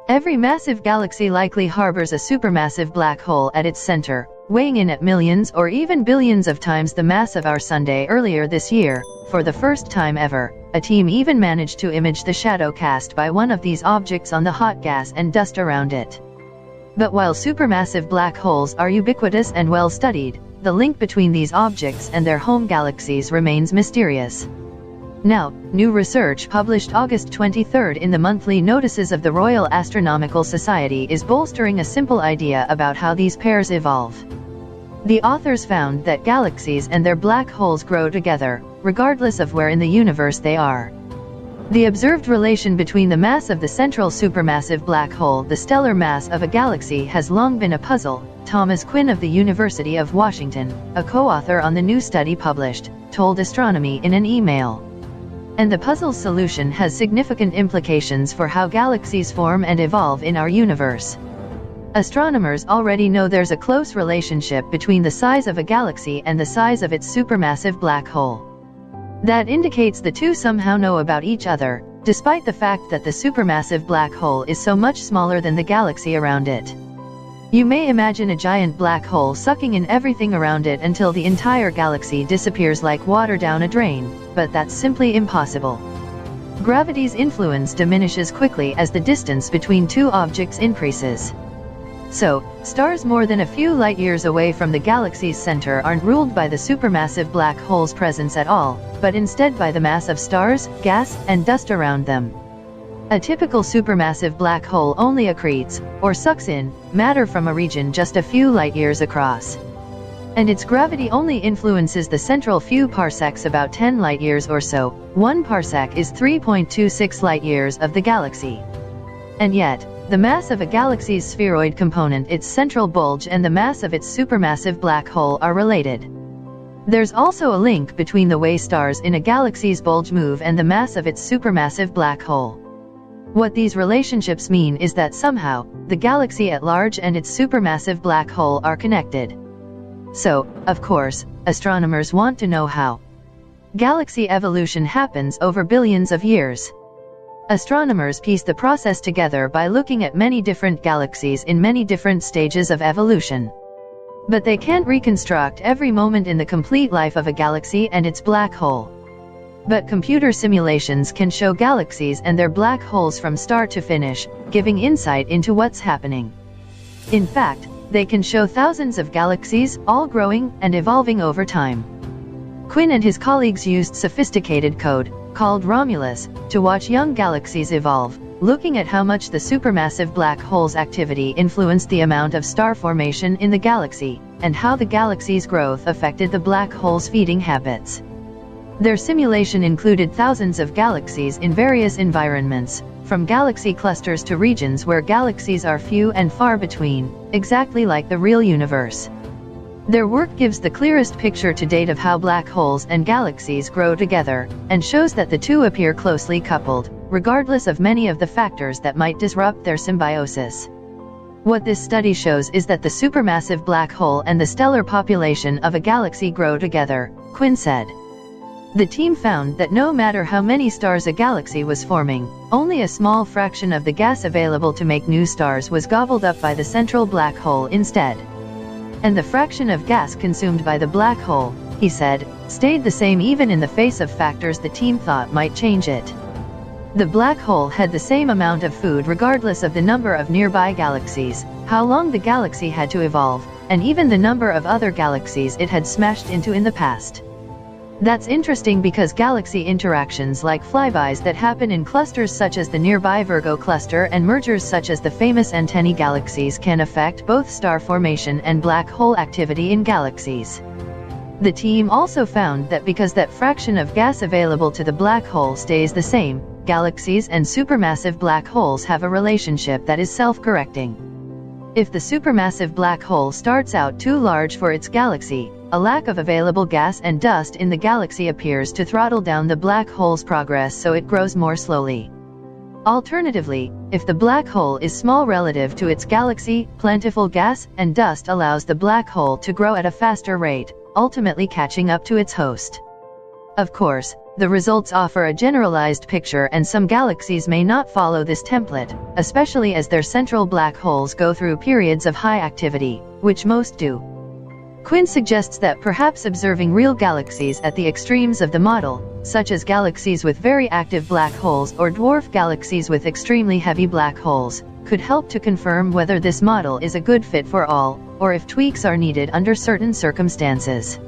Every massive galaxy likely harbors a supermassive black hole at its center, weighing in at millions or even billions of times the mass of our Sun earlier this year. For the first time ever, a team even managed to image the shadow cast by one of these objects on the hot gas and dust around it. But while supermassive black holes are ubiquitous and well studied, the link between these objects and their home galaxies remains mysterious. Now, new research published August 23 in the monthly Notices of the Royal Astronomical Society is bolstering a simple idea about how these pairs evolve. The authors found that galaxies and their black holes grow together, regardless of where in the universe they are. The observed relation between the mass of the central supermassive black hole and the stellar mass of a galaxy has long been a puzzle, Thomas Quinn of the University of Washington, a co-author on the new study published, told Astronomy in an email. And the puzzle's solution has significant implications for how galaxies form and evolve in our universe. Astronomers already know there's a close relationship between the size of a galaxy and the size of its supermassive black hole. That indicates the two somehow know about each other, despite the fact that the supermassive black hole is so much smaller than the galaxy around it. You may imagine a giant black hole sucking in everything around it until the entire galaxy disappears like water down a drain, but that's simply impossible. Gravity's influence diminishes quickly as the distance between two objects increases. So, stars more than a few light-years away from the galaxy's center aren't ruled by the supermassive black hole's presence at all, but instead by the mass of stars, gas, and dust around them. A typical supermassive black hole only accretes, or sucks in, matter from a region just a few light-years across. And its gravity only influences the central few parsecs, about 10 light-years or so. 1 parsec is 3.26 light-years of the galaxy. And yet, the mass of a galaxy's spheroid component, its central bulge, and the mass of its supermassive black hole are related. There's also a link between the way stars in a galaxy's bulge move and the mass of its supermassive black hole. What these relationships mean is that somehow, the galaxy at large and its supermassive black hole are connected. So, of course, astronomers want to know how. Galaxy evolution happens over billions of years. Astronomers piece the process together by looking at many different galaxies in many different stages of evolution. But they can't reconstruct every moment in the complete life of a galaxy and its black hole. But computer simulations can show galaxies and their black holes from start to finish, giving insight into what's happening. In fact, they can show thousands of galaxies, all growing and evolving over time. Quinn and his colleagues used sophisticated code, called Romulus, to watch young galaxies evolve, looking at how much the supermassive black hole's activity influenced the amount of star formation in the galaxy, and how the galaxy's growth affected the black hole's feeding habits. Their simulation included thousands of galaxies in various environments, from galaxy clusters to regions where galaxies are few and far between, exactly like the real universe. Their work gives the clearest picture to date of how black holes and galaxies grow together, and shows that the two appear closely coupled, regardless of many of the factors that might disrupt their symbiosis. What this study shows is that the supermassive black hole and the stellar population of a galaxy grow together, Quinn said. The team found that no matter how many stars a galaxy was forming, only a small fraction of the gas available to make new stars was gobbled up by the central black hole instead. And the fraction of gas consumed by the black hole, he said, stayed the same even in the face of factors the team thought might change it. The black hole had the same amount of food regardless of the number of nearby galaxies, how long the galaxy had to evolve, and even the number of other galaxies it had smashed into in the past. That's interesting because galaxy interactions like flybys that happen in clusters such as the nearby Virgo cluster and mergers such as the famous Antennae galaxies can affect both star formation and black hole activity in galaxies. The team also found that because that fraction of gas available to the black hole stays the same, galaxies and supermassive black holes have a relationship that is self-correcting. If the supermassive black hole starts out too large for its galaxy, a lack of available gas and dust in the galaxy appears to throttle down the black hole's progress so it grows more slowly. Alternatively, if the black hole is small relative to its galaxy, plentiful gas and dust allows the black hole to grow at a faster rate, ultimately catching up to its host. Of course, The results offer a generalized picture, and some galaxies may not follow this template, especially as their central black holes go through periods of high activity, which most do. Quinn suggests that perhaps observing real galaxies at the extremes of the model, such as galaxies with very active black holes or dwarf galaxies with extremely heavy black holes, could help to confirm whether this model is a good fit for all, or if tweaks are needed under certain circumstances.